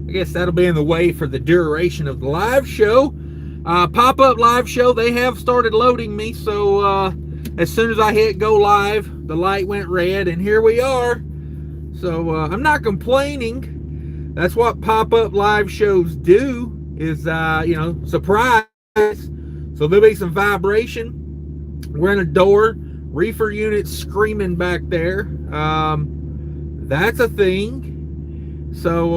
I guess that'll be in the way for the duration of the live show. Pop-up live show, they have started loading me, so as soon as I hit go live, the light went red, and here we are. So I'm not complaining. That's what pop-up live shows do, is, you know, surprise. So there'll be some vibration. We're in a door. Reefer unit screaming back there. That's a thing. So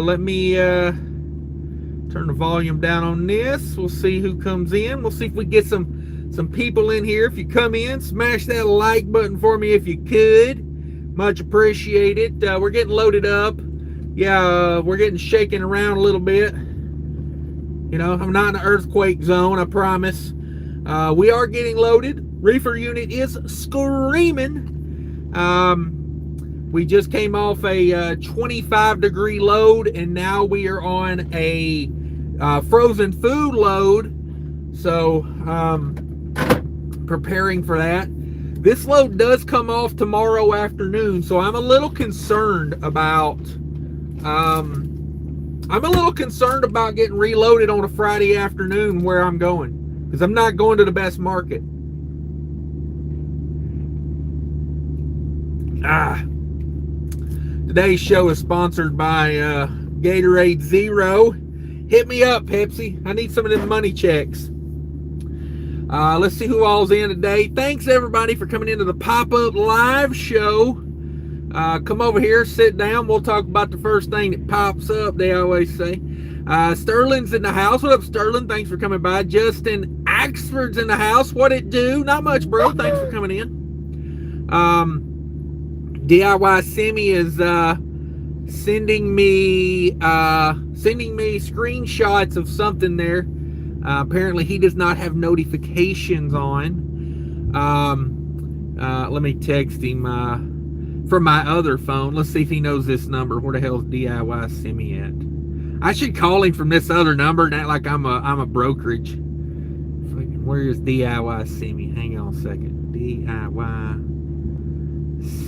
let me turn the volume down on this. We'll see who comes in. We'll see if we get some people in here. If you come in, smash that like button for me if you could. Much appreciated. We're getting loaded up. Yeah, we're getting shaken around a little bit. You know, I'm not in an earthquake zone, I promise. We are getting loaded. Reefer unit is screaming. We just came off a 25-degree load, and now we are on a frozen food load. So, preparing for that. This load does come off tomorrow afternoon, so I'm a little concerned about getting reloaded on a Friday afternoon where I'm going, because I'm not going to the best market. Today's show is sponsored by Gatorade Zero. Hit me up, Pepsi. I need some of them money checks. Let's see who all's in today. Thanks everybody for coming into the pop-up live show. Come over here, sit down. We'll talk about the first thing that pops up, they always say. Sterling's in the house. What up, Sterling? Thanks for coming by. Justin Axford's in the house. What it do? Not much, bro. Thanks for coming in. DIY Semi is sending me screenshots of something there. Apparently he does not have notifications on. Let me text him from my other phone. Let's see if he knows this number. Where the hell is DIY Semi at? I should call him from this other number and act like I'm a brokerage. Where is DIY Semi? Hang on a second. DIY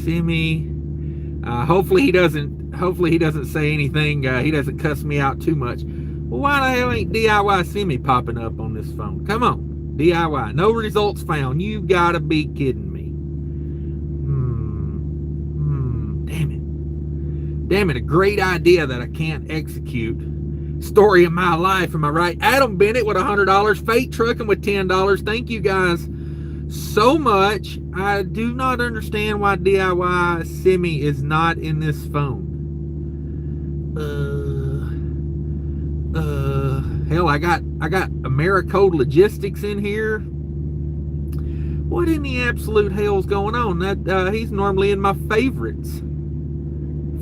Semi. Hopefully he doesn't say anything. He doesn't cuss me out too much. Well, why the hell ain't DIY Semi popping up on this phone? Come on, DIY. No results found. You gotta be kidding me. Damn it, a great idea that I can't execute. Story of my life, am I right? Adam Bennett with $100. Fate Trucking with $10. Thank you guys so much. I do not understand why DIY Semi is not in this phone. Hell, I got Americode Logistics in here. What in the absolute hell's going on? That he's normally in my favorites.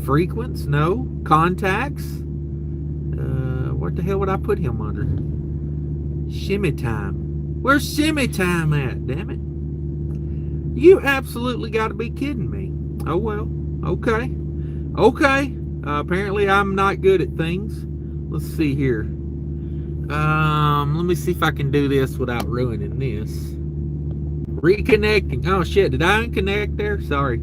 Frequents? No. Contacts? What the hell would I put him under? Shimmy Time. Where's Shimmy Time at? Damn it. You absolutely got to be kidding me. Oh well. Okay. Apparently I'm not good at things. Let's see here. Let me see if I can do this without ruining this. Reconnecting. Oh shit, did I unconnect there? Sorry.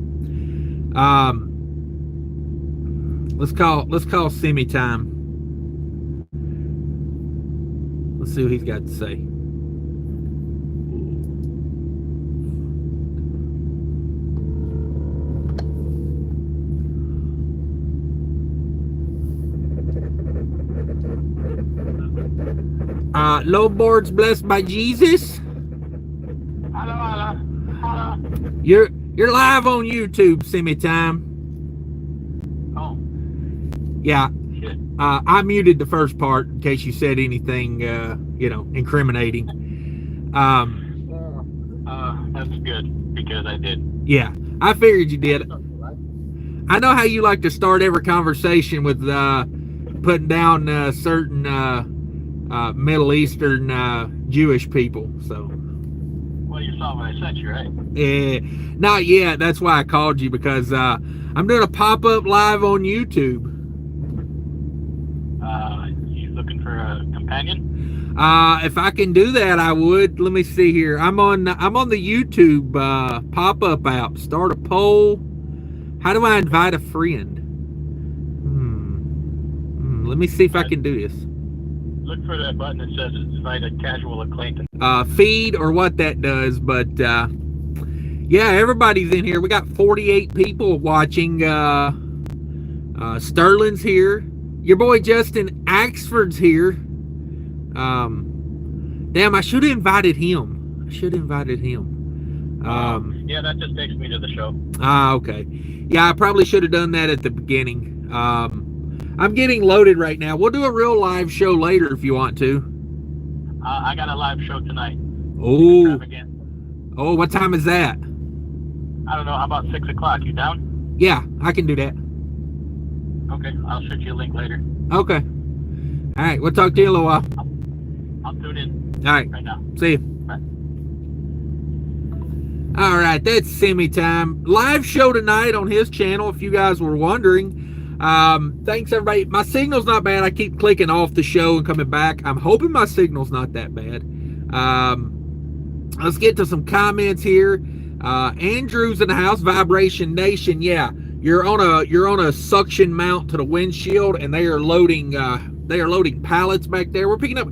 Let's call Semi Time. Let's see what he's got to say. Loadboard's blessed by Jesus. Hello. You're live on YouTube, Semi Time. Oh. Yeah. Shit. I muted the first part in case you said anything, incriminating. That's good because I did. Yeah, I figured you did. I know how you like to start every conversation with putting down certain Middle Eastern Jewish people. So. Well, you saw what I sent you, right? Not yet. That's why I called you, because I'm doing a pop-up live on YouTube. You looking for a companion? If I can do that, I would. Let me see here. I'm on the YouTube pop-up app. Start a poll. How do I invite a friend? Let Let me see if I can do this. Look for that button that says invite a casual acquaintance. Feed or what that does, but yeah, everybody's in here. We got 48 people watching. Sterling's here. Your boy Justin Axford's here. Damn, I should have invited him. Yeah, that just takes me to the show. Okay. Yeah, I probably should have done that at the beginning. I'm getting loaded right now. We'll do a real live show later if you want to. I got a live show tonight. Oh. Oh, what time is that? I don't know. How about 6 o'clock? You down? Yeah, I can do that. Okay, I'll shoot you a link later. Okay. All right, we'll talk to you in a little while. I'll tune in. All right. Right now. See you. Bye. All right, that's semi time. Live show tonight on his channel, if you guys were wondering. Thanks everybody. My signal's not bad. I keep clicking off the show and coming back. I'm hoping my signal's not that bad. Let's get to some comments here. Andrew's in the house. Vibration Nation. Yeah, you're on a suction mount to the windshield, and they are loading pallets back there. We're picking up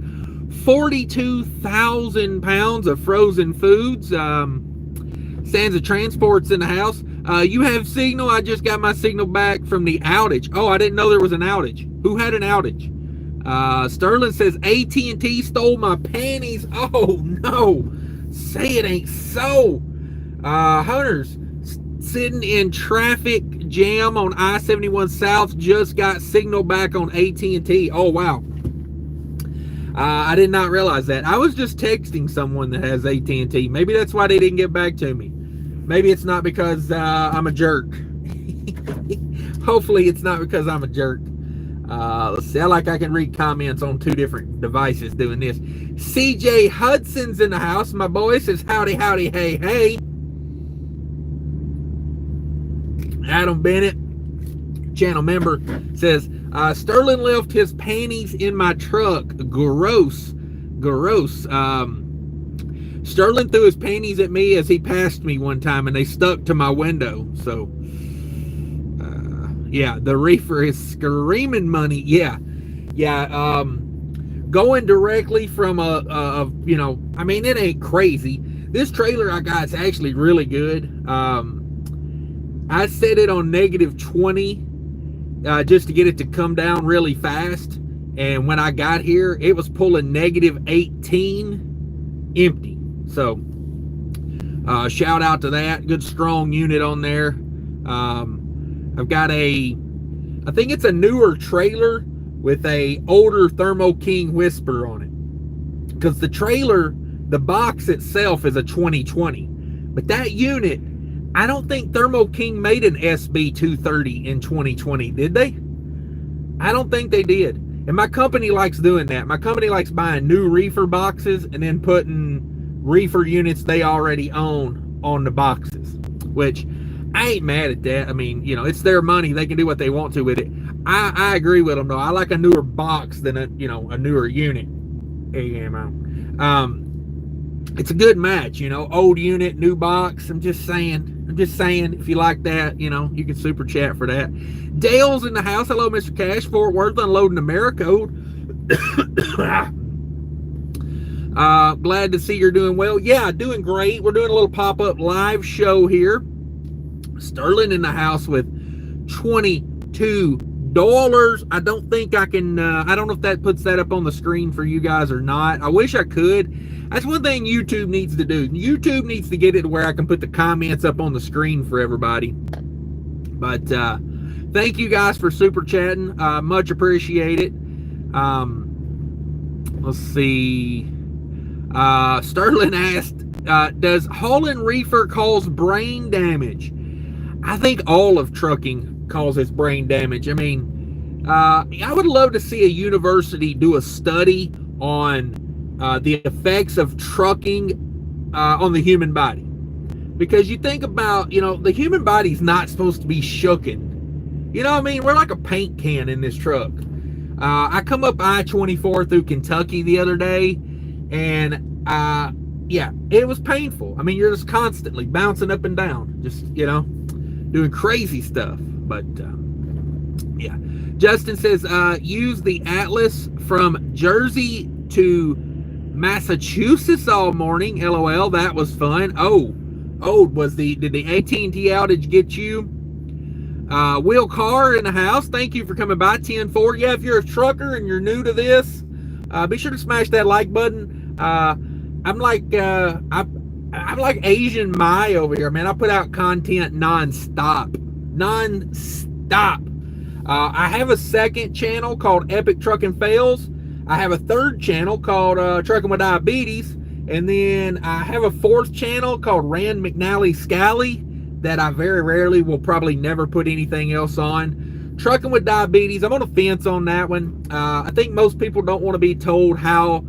42,000 pounds of frozen foods. Sands of Transport's in the house. You have signal. I just got my signal back from the outage. Oh, I didn't know there was an outage. Who had an outage? Sterling says AT&T stole my panties. Oh no, say it ain't so. Hunters sitting in traffic jam on I-71 South, just got signal back on AT&T. Oh wow. I did not realize that. I was just texting someone that has AT&T. Maybe that's why they didn't get back to me. Maybe it's not because I'm a jerk. Hopefully it's not because I'm a jerk. Let's see. I can read comments on 2 different devices doing this. CJ Hudson's in the house. My boy says howdy, howdy, hey, hey. Adam Bennett, channel member, says Sterling left his panties in my truck. Gross. Sterling threw his panties at me as he passed me one time, and they stuck to my window. So yeah, the reefer is screaming money. Yeah. Going directly from I mean, it ain't crazy. This trailer I got is actually really good. I set it on -20 just to get it to come down really fast, and when I got here it was pulling -18 empty. So shout out to that. Good strong unit on there. I've got I think it's a newer trailer with a older thermoking whisper on it, because the trailer, the box itself is a 2020, but that unit, I don't think Thermo King made an SB230 in 2020, did they? I don't think they did. And my company likes doing that. My company likes buying new reefer boxes and then putting reefer units they already own on the boxes, which I ain't mad at that. I mean, it's their money. They can do what they want to with it. I agree with them though. I like a newer box than a newer unit. It's a good match, old unit, new box. I'm just saying, if you like that, you can super chat for that. Dale's in the house. Hello, Mr. Cash. Fort Worth unloading Americode. Glad to see you're doing well. Yeah, doing great. We're doing a little pop-up live show here. Sterling in the house with $22. I don't think I can, I don't know if that puts that up on the screen for you guys or not. I wish I could. That's one thing YouTube needs to do. YouTube needs to get it to where I can put the comments up on the screen for everybody. But thank you guys for super chatting. Much appreciated. Let's see. Sterling asked, does hauling reefer cause brain damage? I think all of trucking causes brain damage. I mean, I would love to see a university do a study on the effects of trucking on the human body. Because you think about, the human body's not supposed to be shooken. You know what I mean? We're like a paint can in this truck. I come up I-24 through Kentucky the other day, and yeah, it was painful. I mean, you're just constantly bouncing up and down, just, doing crazy stuff. But yeah, Justin says, use the Atlas from Jersey to Massachusetts all morning. LOL, that was fun. Did the AT&T outage get you? Will Carr in the house, thank you for coming by. 10-4. Yeah, if you're a trucker and you're new to this, be sure to smash that like button. I'm like Asian Mai over here, man. I put out content non-stop. I have a second channel called Epic Trucking Fails. I have a third channel called Trucking with Diabetes. And then I have a fourth channel called Rand McNally Scally that I very rarely will probably never put anything else on. Trucking with Diabetes, I'm on a fence on that one. I think most people don't want to be told how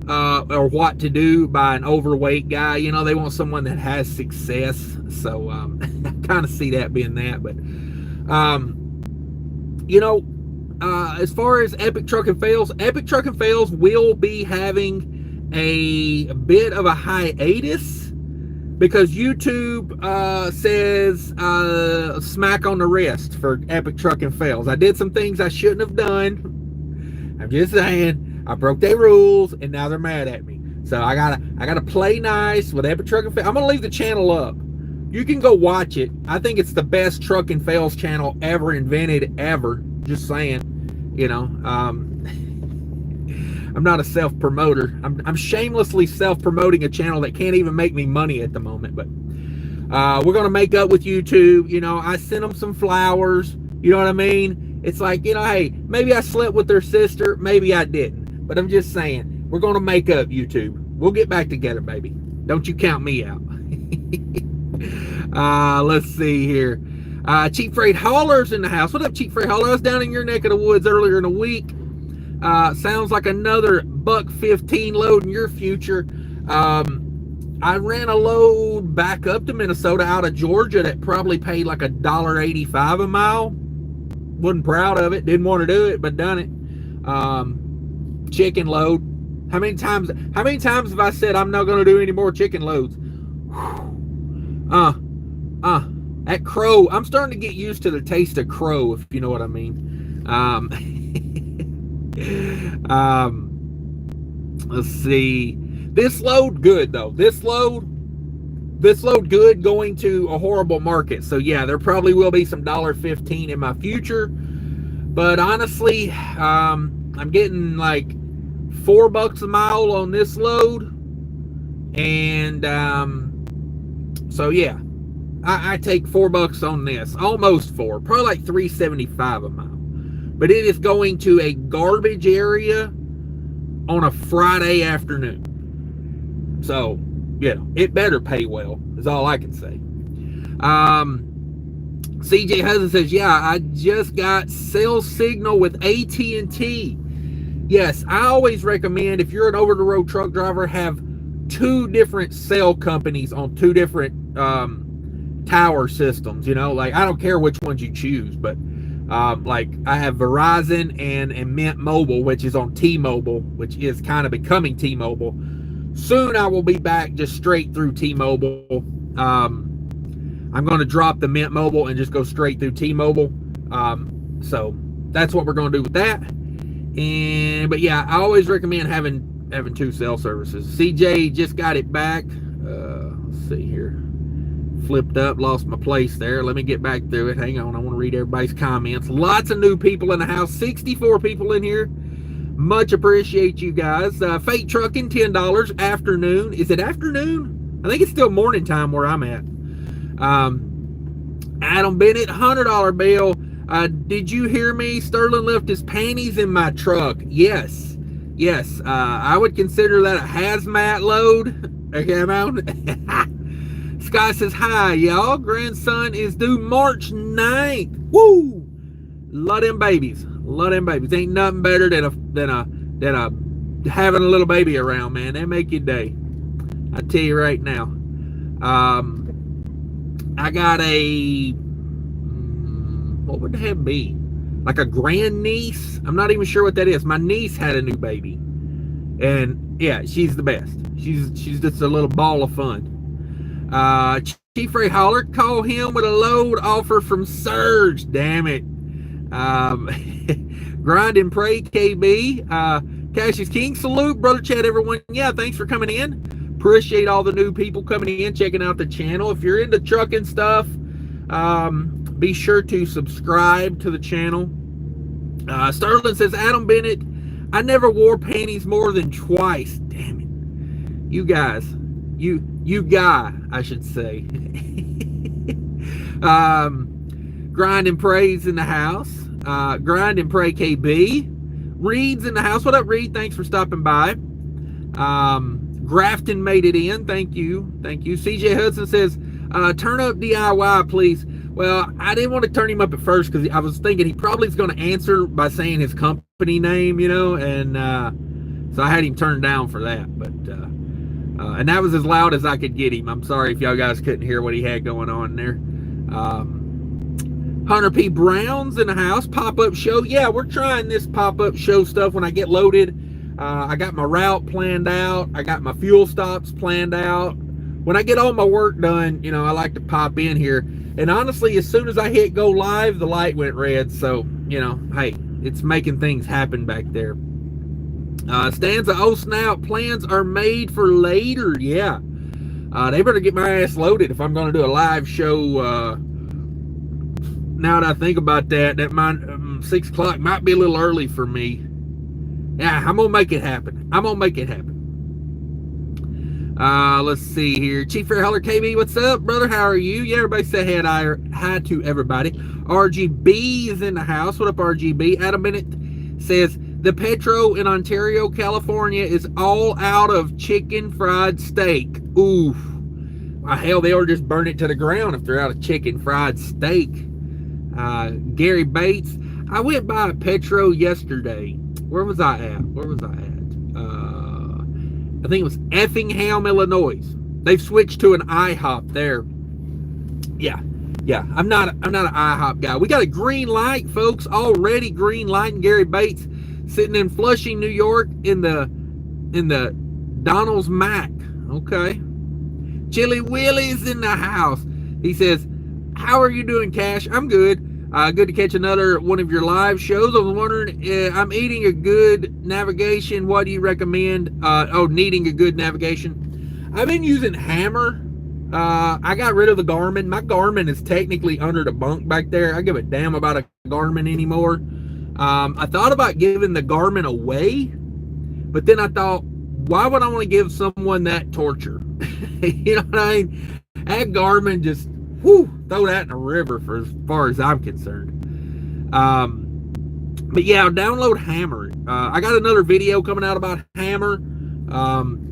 or what to do by an overweight guy. You know, they want someone that has success. So I kind of see that being that. But, you know, as far as Epic Trucking Fails will be having a bit of a hiatus because YouTube says smack on the wrist for Epic Trucking Fails. I did some things I shouldn't have done. I'm just saying, I broke their rules and now they're mad at me. So I gotta play nice with Epic Trucking Fails. I'm gonna leave the channel up. You can go watch it. I think it's the best Trucking Fails channel ever invented, ever. Just saying, you know. I'm not a self-promoter. I'm shamelessly self-promoting a channel that can't even make me money at the moment. But we're going to make up with YouTube. You know, I sent them some flowers. You know what I mean? It's like, you know, hey, maybe I slept with their sister. Maybe I didn't. But I'm just saying, we're going to make up, YouTube. We'll get back together, baby. Don't you count me out. Let's see here. Cheap Freight Hauler's in the house. What up, Cheap Freight Hauler? I was down in your neck of the woods earlier in the week. Sounds like another $1.15 load in your future. I ran a load back up to Minnesota out of Georgia that probably paid like $1.85 a mile. Wasn't proud of it. Didn't want to do it, but done it. Chicken load. How many times have I said I'm not going to do any more chicken loads? That crow. I'm starting to get used to the taste of crow, if you know what I mean. Let's see. This load good though. This load good going to a horrible market. So yeah, there probably will be some $1.15 in my future. But honestly, I'm getting like $4 a mile on this load. And so yeah, I take $4 on this. Almost $4, probably like $3.75 a mile. But it is going to a garbage area on a Friday afternoon. So, you know, it better pay well, is all I can say. CJ Hudson says, yeah, I just got cell signal with AT&T. Yes, I always recommend, if you're an over-the-road truck driver, have 2 different cell companies on 2 different tower systems. You know, like, I don't care which ones you choose, but like I have Verizon and Mint Mobile, which is on T-Mobile, which is kind of becoming T-Mobile. Soon I will be back just straight through T-Mobile. I'm going to drop the Mint Mobile and just go straight through T-Mobile. So that's what we're going to do with that. But yeah, I always recommend having 2 cell services. CJ just got it back. Let's see here. Flipped up, lost my place there. Let me get back through it. Hang on, I want to read everybody's comments. Lots of new people in the house. 64 people in here. Much appreciate you guys. Fate Trucking, $10. Afternoon. Is it afternoon? I think it's still morning time where I'm at. Adam Bennett, $100 bill. Did you hear me? Sterling left his panties in my truck. Yes. I would consider that a hazmat load. Okay, I'm out. Scott says, hi, y'all. Grandson is due March 9th. Woo! Love them babies. Ain't nothing better than having a little baby around, man. They make your day. I tell you right now. I got a, what would that be? Like a grandniece? I'm not even sure what that is. My niece had a new baby. And yeah, she's the best. She's just a little ball of fun. Chief Ray Holler, call him with a load offer from Surge. Damn it. Grind and Pray KB. Cash is King. Salute, Brother Chad, everyone. Yeah, thanks for coming in. Appreciate all the new people coming in, checking out the channel. If you're into trucking stuff, be sure to subscribe to the channel. Sterling says, Adam Bennett, I never wore panties more than twice. Damn it. You guys. You guy, I should say. Grind and Praise in the house. Grind and Pray KB. Reed's in the house. What up, Reed? Thanks for stopping by. Grafton made it in. Thank you. Thank you. CJ Hudson says, turn up DIY, please. Well, I didn't want to turn him up at first because I was thinking he probably is going to answer by saying his company name, you know, and so I had him turned down for that. But and that was as loud as I could get him. I'm sorry if y'all guys couldn't hear what he had going on there. Hunter P. Brown's in the house. Pop-up show. Yeah, we're trying this pop-up show stuff when I get loaded. I got my route planned out. I got my fuel stops planned out. When I get all my work done, you know, I like to pop in here. And honestly, as soon as I hit go live, the light went red. So, you know, hey, it's making things happen back there. Stanza, oh snap, plans are made for later. Yeah. They better get my ass loaded if I'm going to do a live show. Now that I think about that, that might 6 o'clock might be a little early for me. Yeah, I'm gonna make it happen. I'm gonna make it happen. Let's see here. Chief Fairheller KB, what's up, brother? How are you? Yeah, everybody say hi to everybody. RGB is in the house. What up, RGB? Adam Bennett says the Petro in Ontario, California is all out of chicken fried steak. Oof. Well, hell, they'll just burn it to the ground if they're out of chicken fried steak. Gary Bates, I went by a Petro yesterday. Where was I at? I think it was Effingham, Illinois. They've switched to an IHOP there. Yeah. I'm not an IHOP guy. We got a green light, folks. Already green light. And Gary Bates sitting in Flushing, New York, in the Donald's Mac. Okay. Chili Willie's in the house. He says, how are you doing, Cash? I'm good. Good to catch another one of your live shows. I was wondering, I'm eating a good navigation. What do you recommend? Needing a good navigation. I've been using Hammer. I got rid of the Garmin. My Garmin is technically under the bunk back there. I give a damn about a Garmin anymore. I thought about giving the Garmin away, but then I thought, why would I want to give someone that torture? You know what I mean? That Garmin just, throw that in the river for as far as I'm concerned. But yeah, download Hammer. I got another video coming out about Hammer.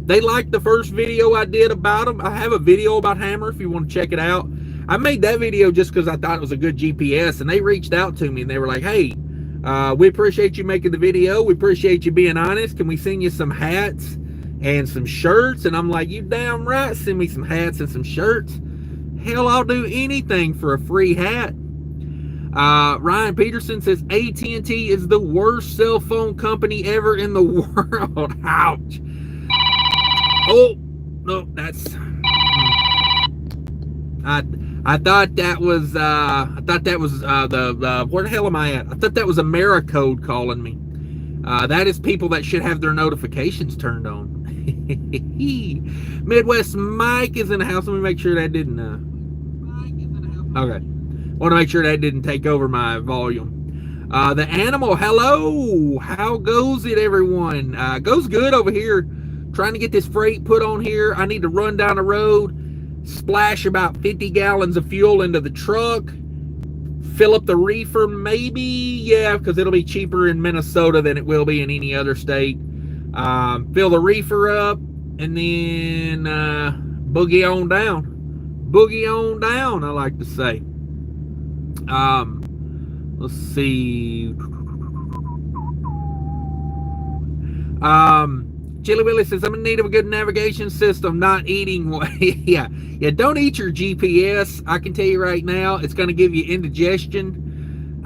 They liked the first video I did about them. I have a video about Hammer if you want to check it out. I made that video just because I thought it was a good GPS, and they reached out to me and they were like, hey, we appreciate you making the video. We appreciate you being honest. Can we send you some hats and some shirts? And I'm like, you damn right, send me some hats and some shirts. Hell, I'll do anything for a free hat. Ryan Peterson says AT&T is the worst cell phone company ever in the world. Ouch. Oh no, that's. I thought that was the where the hell am I at? I thought that was Americode calling me. That is people that should have their notifications turned on. Midwest Mike is in the house. Let me make sure that didn't. Okay. Want to make sure that didn't take over my volume. The Animal, hello. How goes it, everyone? Goes good over here. Trying to get this freight put on here. I need to run down the road, splash about 50 gallons of fuel into the truck, fill up the reefer, maybe. Yeah, because it'll be cheaper in Minnesota than it will be in any other state. Fill the reefer up, and then boogie on down. Boogie on down, I like to say. Let's see. Chili Willie says, I'm in need of a good navigation system, not eating. yeah, don't eat your GPS. I can tell you right now, it's going to give you indigestion.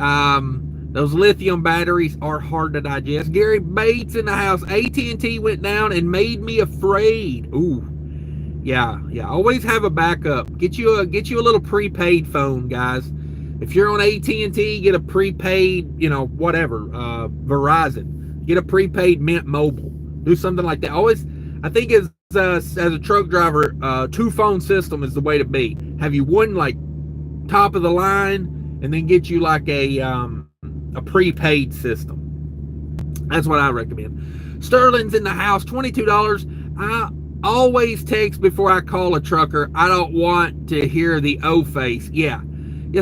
Those lithium batteries are hard to digest. Gary Bates in the house. AT&T went down and made me afraid. Ooh. Yeah. Always have a backup. Get you a little prepaid phone, guys. If you're on AT&T, get a prepaid, you know, whatever, Verizon. Get a prepaid Mint Mobile. Do something like that. Always, I think as a truck driver, 2-phone system is the way to be. Have you one like top of the line, and then get you like a prepaid system. That's what I recommend. Sterling's in the house, $22. I always text before I call a trucker. I don't want to hear the O face. Yeah,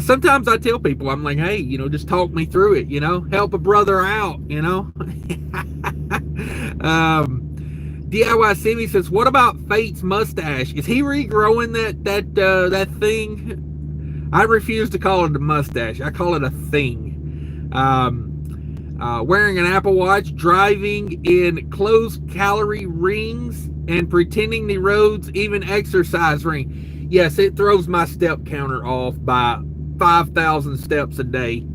sometimes I tell people, I'm like, hey, you know, just talk me through it, you know, help a brother out, you know. DIY Simi says, what about Fate's mustache? Is he regrowing that thing? I refuse to call it a mustache. I call it a thing. Wearing an Apple Watch, driving in closed calorie rings, and pretending the roads even exercise ring. Yes, it throws my step counter off by 5,000 steps a day.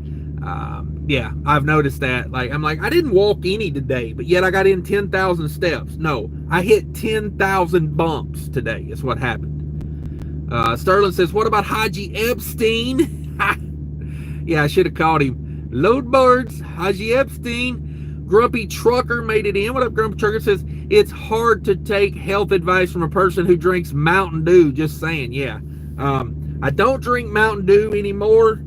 Yeah, I've noticed that. Like, I'm like, I didn't walk any today, but yet I got in 10,000 steps. No, I hit 10,000 bumps today is what happened. Sterling says, what about Haji Epstein? Yeah, I should have called him. Loadboards, Haji Epstein. Grumpy Trucker made it in. What up, Grumpy Trucker? Says, it's hard to take health advice from a person who drinks Mountain Dew. Just saying, yeah. I don't drink Mountain Dew anymore.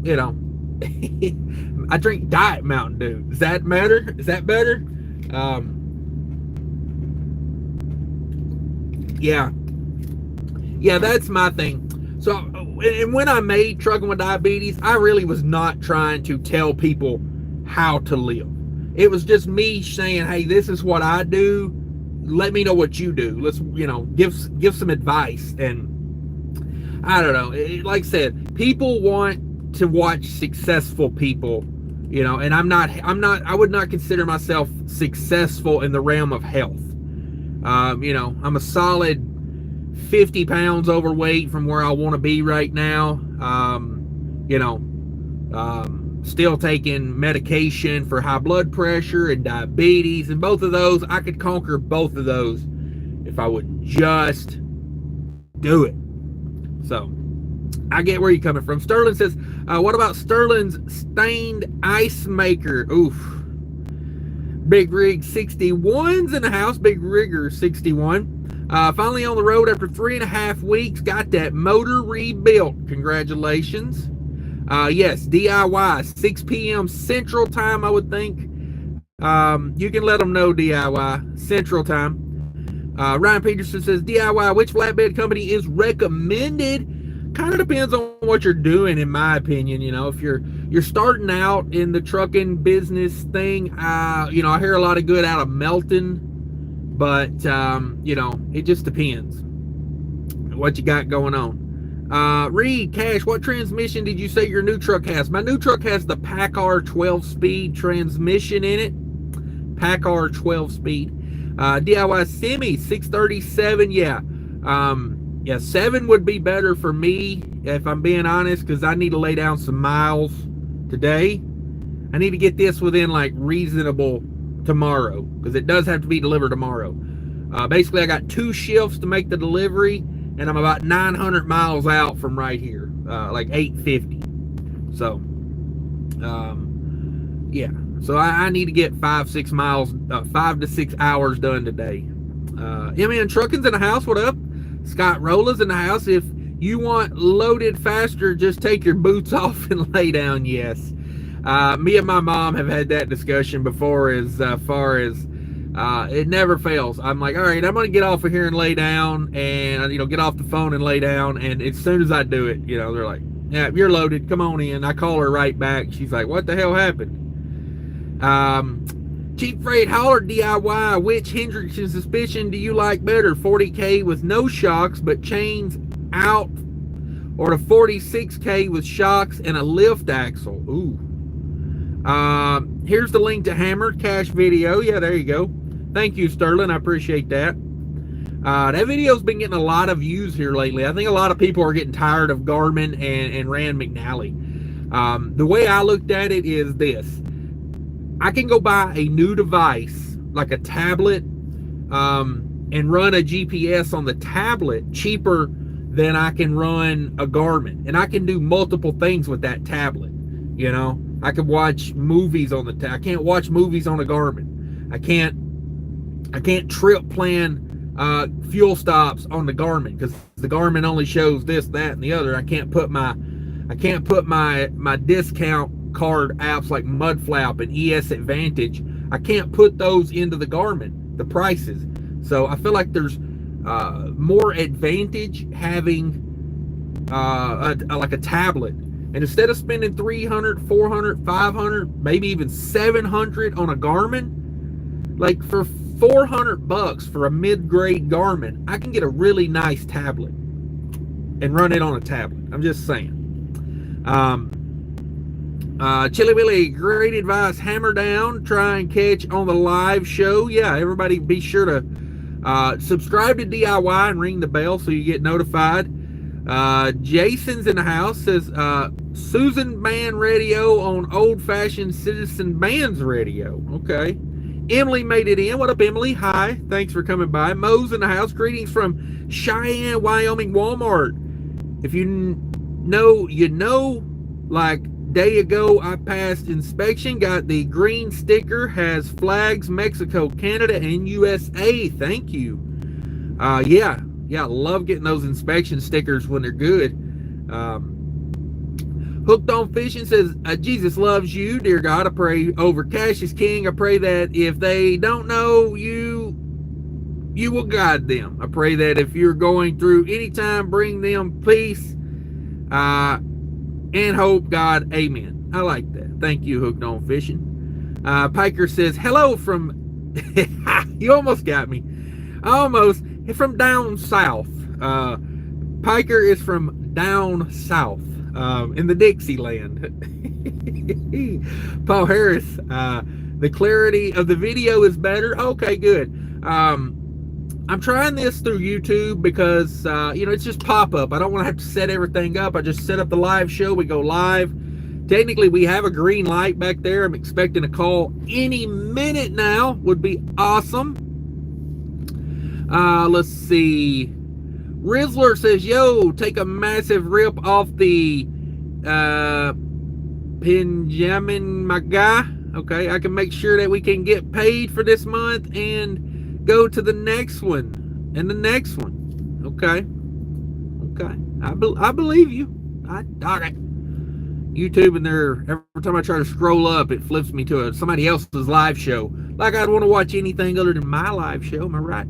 You know, I drink Diet Mountain Dew. Does that matter? Is that better? Yeah, that's my thing. So, and when I made Trucking with Diabetes, I really was not trying to tell people how to live. It was just me saying, hey, this is what I do. Let me know what you do. Let's, you know, give some advice. And I don't know. Like I said, people want to watch successful people, you know, and I would not consider myself successful in the realm of health. You know, I'm a solid 50 pounds overweight from where I want to be right now. You know, still taking medication for high blood pressure and diabetes, and both of those, I could conquer both of those if I would just do it. So I get where you're coming from. Sterling says, what about Sterling's stained ice maker? Oof. Big Rig 61's in the house. Big Rigger 61. Finally on the road after 3.5 weeks. Got that motor rebuilt. Congratulations. Yes, DIY. 6 p.m. Central Time, I would think. You can let them know DIY. Central Time. Ryan Peterson says, DIY, which flatbed company is recommended? Kind of depends on what you're doing, in my opinion. You know, if you're starting out in the trucking business thing, you know, I hear a lot of good out of Melton, but you know, it just depends what you got going on. Reed, Cash, what transmission did you say your new truck has? My new truck has the PACCAR 12-speed transmission in it. PACCAR 12-speed. DIY Semi 637, yeah. Yeah, 7 would be better for me, if I'm being honest, because I need to lay down some miles today. I need to get this within, like, reasonable tomorrow, because it does have to be delivered tomorrow. Basically, I got 2 shifts to make the delivery, and I'm about 900 miles out from right here, like 850. So, yeah. So I need to get 5-6 miles, 5 to 6 hours done today. MN Trucking's in the house. What up? Scott Rolla's in the house. If you want loaded faster, just take your boots off and lay down. Yes. Me and my mom have had that discussion before, as far as it never fails. I'm like, all right, I'm going to get off of here and lay down, and, you know, get off the phone and lay down. And as soon as I do it, you know, they're like, yeah, you're loaded. Come on in. I call her right back. She's like, what the hell happened? Cheap Freight Hauler DIY, which Hendricks and Suspicion do you like better? 40K with no shocks but chains out, or the 46K with shocks and a lift axle? Ooh. Here's the link to Hammer Cash video. Yeah, there you go. Thank you, Sterling. I appreciate that. That video's been getting a lot of views here lately. I think a lot of people are getting tired of Garmin and Rand McNally. The way I looked at it is this. I can go buy a new device, like a tablet, and run a GPS on the tablet cheaper then I can run a Garmin, and I can do multiple things with that tablet. You know, I can watch movies on the I can't watch movies on a Garmin. I can't trip plan fuel stops on the Garmin, because the Garmin only shows this, that, and the other. I can't put my discount card apps like Mudflap and ES Advantage. I can't put those into the Garmin, the prices. So I feel like there's more advantage having like a tablet. And instead of spending $300, $400, $500, maybe even $700 on a Garmin, like for $400 for a mid-grade Garmin, I can get a really nice tablet and run it on a tablet. I'm just saying. Chili Willy, great advice. Hammer down, try and catch on the live show. Yeah, everybody be sure to subscribe to DIY and ring the bell so you get notified. Jason's in the house, says Susan Band Radio on old-fashioned Citizen Bands radio. Okay. Emily made it in. What up, Emily? Hi. Thanks for coming by. Mo's in the house. Greetings from Cheyenne, Wyoming Walmart. If you know, you know, like day ago I passed inspection, got the green sticker, has flags Mexico, Canada, and USA. Thank you. Yeah, love getting those inspection stickers when they're good. Hooked on Fishing says, Jesus loves you, dear God. I pray over Cash is King. I pray that if they don't know you, you will guide them. I pray that if you're going through any time, bring them peace and hope, God. Amen. I like that. Thank you, Hooked on Fishing. Piker says, hello from, you almost got me. Almost. From down south. Piker is from down south in the Dixieland. Paul Harris, the clarity of the video is better. Okay, good. I'm trying this through YouTube because you know, it's just pop-up. I don't want to have to set everything up. I just set up the live show. We go live. Technically, we have a green light back there. I'm expecting a call any minute now. Would be awesome. Let's see. Rizzler says, yo, take a massive rip off the Benjamin, my guy. Okay, I can make sure that we can get paid for this month and go to the next one and the next one. Okay. I believe you. All right. YouTube, and every time I try to scroll up, it flips me to somebody else's live show. Like I'd want to watch anything other than my live show. Am I right?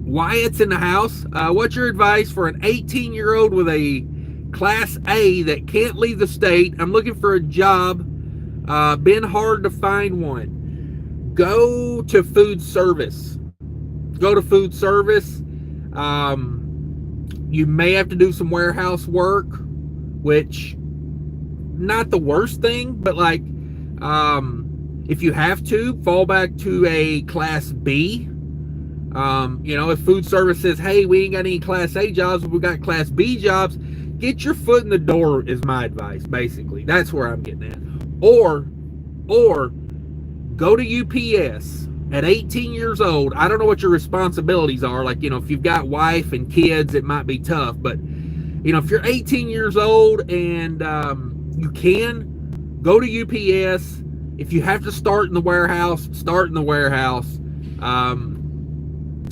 Wyatt's in the house. What's your advice for an 18-year-old with a Class A that can't leave the state? I'm looking for a job. Been hard to find one. Go to food service. Go to food service. You may have to do some warehouse work, which not the worst thing, but like if you have to, fall back to a Class B. You know, if food service says, hey, we ain't got any Class A jobs, but we got Class B jobs, get your foot in the door is my advice, basically. That's where I'm getting at. Or go to UPS at 18 years old. I don't know what your responsibilities are. Like, you know, if you've got wife and kids, it might be tough. But, you know, if you're 18 years old and you can, go to UPS. If you have to start in the warehouse, start in the warehouse.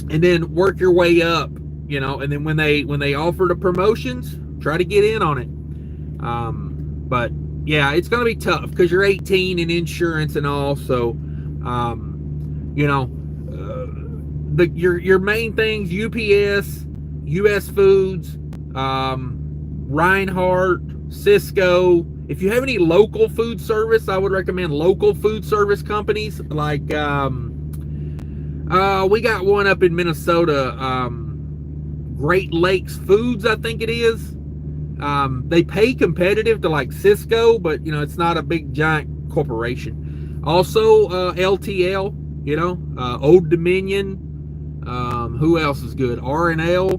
And then work your way up, you know, and then when they offer the promotions, try to get in on it. But yeah, it's going to be tough because you're 18 and insurance and all. So, you know, your main things, UPS, US Foods, Reinhardt, Cisco. If you have any local food service, I would recommend local food service companies like, we got one up in Minnesota, Great Lakes Foods, I think it is. They pay competitive to like Cisco, but you know, it's not a big giant corporation. Also, LTL, you know, Old Dominion. Who else is good? R&L.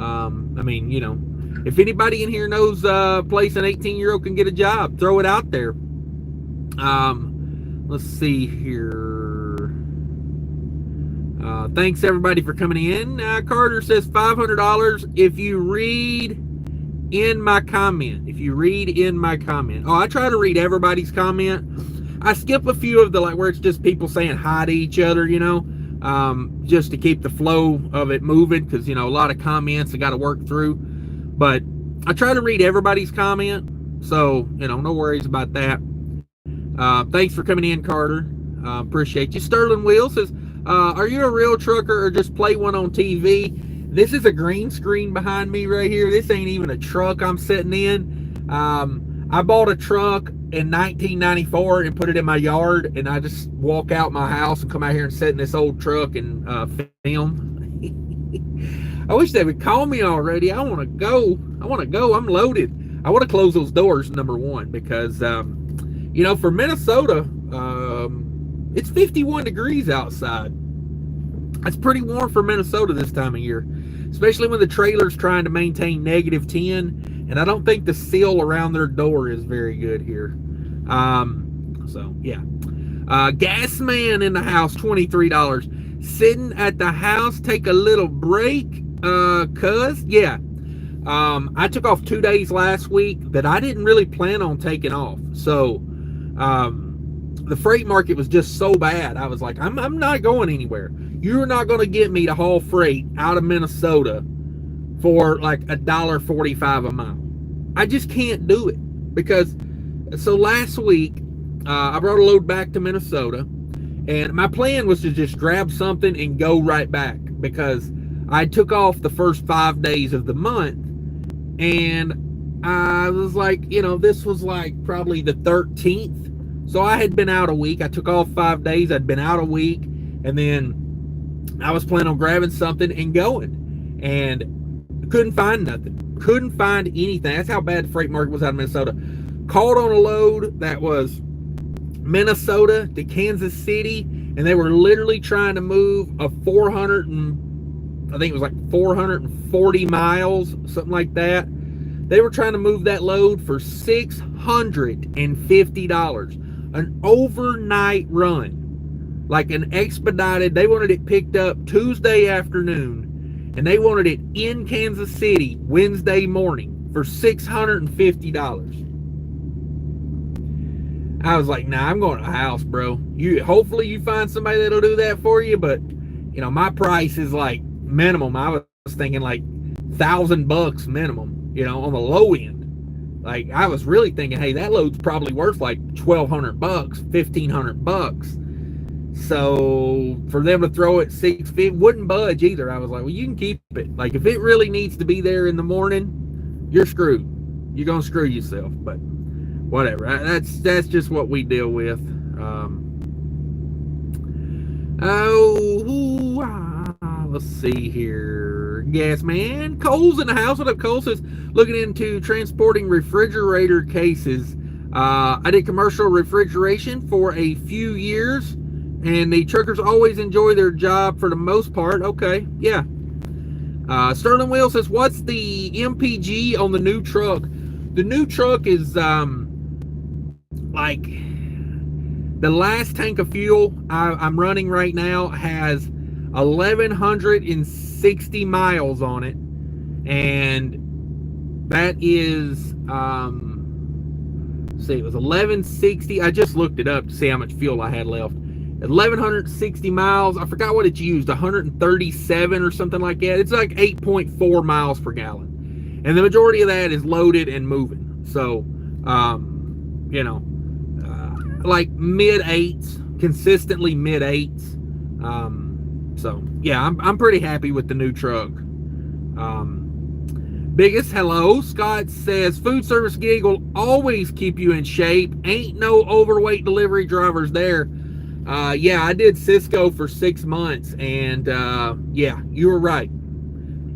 I mean, you know, if anybody in here knows a place an 18-year-old can get a job, throw it out there. Let's see here. Thanks everybody for coming in. Carter says $500 if you read in my comment. If you read in my comment. Oh, I try to read everybody's comment. I skip a few of the, like, where it's just people saying hi to each other, you know, just to keep the flow of it moving, because, you know, a lot of comments I got to work through. But I try to read everybody's comment, so, you know, no worries about that. Thanks for coming in, Carter. Appreciate you. Sterling Will says, are you a real trucker or just play one on TV? This is a green screen behind me right here. This ain't even a truck I'm sitting in. I bought a truck in 1994 and put it in my yard, and I just walk out my house and come out here and sit in this old truck and film. I wish they would call me already. I want to go. I'm loaded. I want to close those doors, number one, because you know, for Minnesota, it's 51 degrees outside. That's pretty warm for Minnesota this time of year, especially when the trailer's trying to maintain -10, and I don't think the seal around their door is very good here. So yeah. Gas man in the house, $23. Sitting at the house, take a little break, cuz yeah. I took off 2 days last week that I didn't really plan on taking off. So the freight market was just so bad. I was like, I'm not going anywhere. You're not going to get me to haul freight out of Minnesota for like $1.45 a mile. I just can't do it. Because, so last week, I brought a load back to Minnesota, and my plan was to just grab something and go right back, because I took off the first 5 days of the month, and I was like, you know, this was like probably the 13th. So I had been out a week. I took off 5 days. I'd been out a week. And then I was planning on grabbing something and going. And couldn't find nothing. Couldn't find anything. That's how bad the freight market was out of Minnesota. Called on a load that was Minnesota to Kansas City. And they were literally trying to move a 440 miles, something like that. They were trying to move that load for $650. An overnight run. Like an expedited. They wanted it picked up Tuesday afternoon, and they wanted it in Kansas City Wednesday morning for $650. I was like, nah, I'm going to a house, bro. Hopefully you find somebody that'll do that for you, but you know, my price is like minimum. I was thinking like $1,000 minimum, you know, on the low end. Like, I was really thinking, hey, that load's probably worth like $1,200, $1,500. So for them to throw it $650, wouldn't budge either. I was like, well, you can keep it. Like, if it really needs to be there in the morning, you're screwed. You're gonna screw yourself. But whatever. That's just what we deal with. Let's see here. Gas man. Cole's in the house. What up, Cole? Says, looking into transporting refrigerator cases. I did commercial refrigeration for a few years, and the truckers always enjoy their job for the most part. Okay, yeah. Sterling Will says, what's the MPG on the new truck? The new truck is like the last tank of fuel I'm running right now has 1,160 miles on it, and that is see, it was 1,160. I just looked it up to see how much fuel I had left. 1,160 miles. I forgot what it used, 137 or something like that. It's like 8.4 miles per gallon, and the majority of that is loaded and moving. So you know, like mid-8s, consistently mid-8s. So yeah, I'm pretty happy with the new truck. Biggest hello. Scott says, food service gig will always keep you in shape. Ain't no overweight delivery drivers there. Yeah, I did Cisco for 6 months, and yeah, you were right.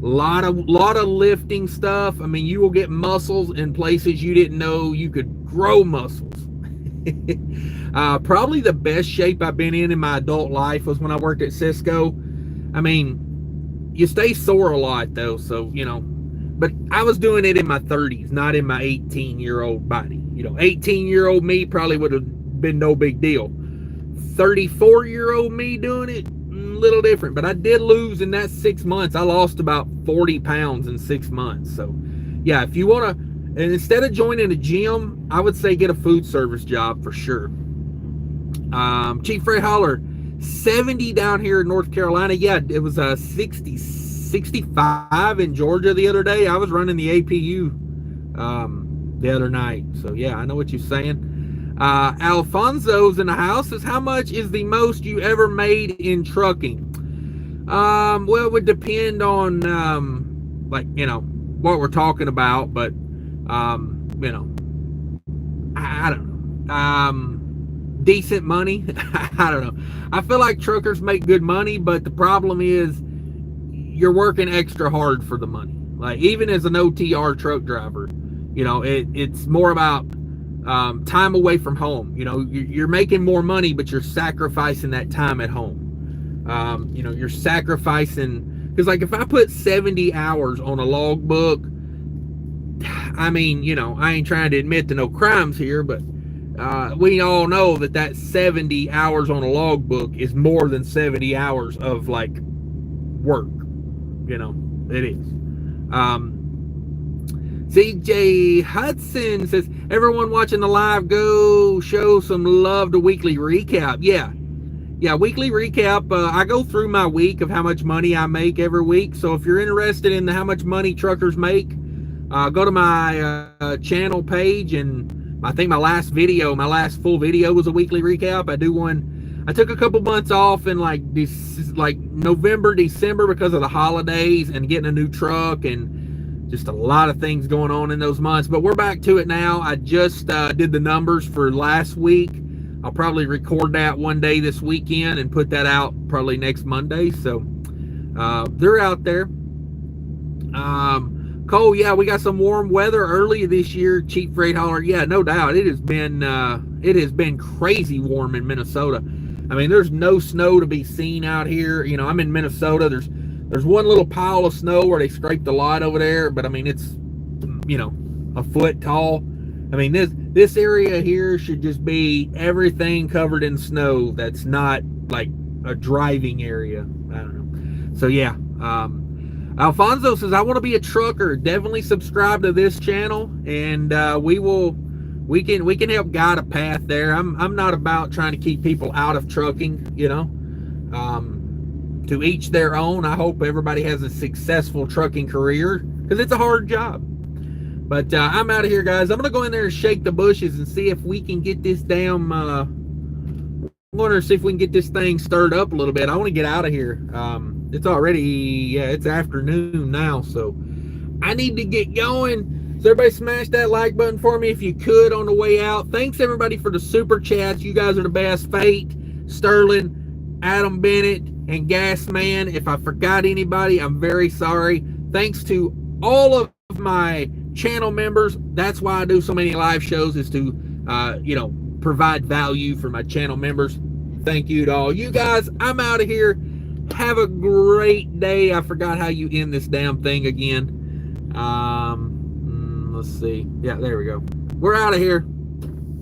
Lot of lifting stuff. I mean, you will get muscles in places you didn't know you could grow muscles. Probably the best shape I've been in my adult life was when I worked at Cisco. I mean, you stay sore a lot though, so you know. But I was doing it in my 30s, not in my 18-year-old body. You know, 18-year-old me probably would have been no big deal. 34-year-old me doing it, little different, but I did lose in that 6 months. I lost about 40 pounds in 6 months. So yeah, if you want to, and instead of joining a gym, I would say get a food service job for sure. Chief Freight Hauler, 70 down here in North Carolina. Yeah, it was 65 in Georgia the other day. I was running the APU the other night. So yeah, I know what you're saying. Alfonso's in the house says, how much is the most you ever made in trucking? Well, it would depend on like, you know, what we're talking about, but you know, I don't know. Decent money. I don't know. I feel like truckers make good money, but the problem is you're working extra hard for the money. Like, even as an OTR truck driver, you know, it's more about time away from home. You know, you're making more money, but you're sacrificing that time at home. You know, you're sacrificing, because like if I put 70 hours on a logbook, I mean, you know, I ain't trying to admit to no crimes here, but we all know that 70 hours on a logbook is more than 70 hours of like work. You know, it is. CJ Hudson says, everyone watching the live, go show some love to weekly recap. Yeah, weekly recap. I go through my week of how much money I make every week. So if you're interested in how much money truckers make, go to my channel page, and I think my last full video was a weekly recap. I do one. I took a couple months off in like November, December because of the holidays and getting a new truck and just a lot of things going on in those months. But we're back to it now. I just did the numbers for last week. I'll probably record that one day this weekend and put that out probably next Monday. So they're out there. Cole, yeah, we got some warm weather early this year. Cheap Freight Hauler, yeah, no doubt. It has been crazy warm in Minnesota. I mean, there's no snow to be seen out here. You know, I'm in Minnesota. There's one little pile of snow where they scraped a lot over there, but I mean, it's, you know, a foot tall. I mean, this area here should just be everything covered in snow. That's not like a driving area. I don't know. So yeah. Alfonso says, I want to be a trucker. Definitely subscribe to this channel, and we can help guide a path there. I'm not about trying to keep people out of trucking, you know. To each their own. I hope everybody has a successful trucking career, because it's a hard job. But I'm out of here, guys. I'm gonna go in there and shake the bushes and see if we can get this damn I'm gonna see if we can get this thing stirred up a little bit. I want to get out of here. It's already, yeah, it's afternoon now, so I need to get going. So everybody smash that like button for me if you could on the way out. Thanks everybody for the super chats. You guys are the best. Fate, Sterling, Adam Bennett, and Gasman. If I forgot anybody, I'm very sorry. Thanks to all of my channel members. That's why I do so many live shows, is to you know, provide value for my channel members. Thank you to all you guys. I'm out of here. Have a great day. I forgot how you end this damn thing again. Let's see. Yeah, there we go. We're out of here.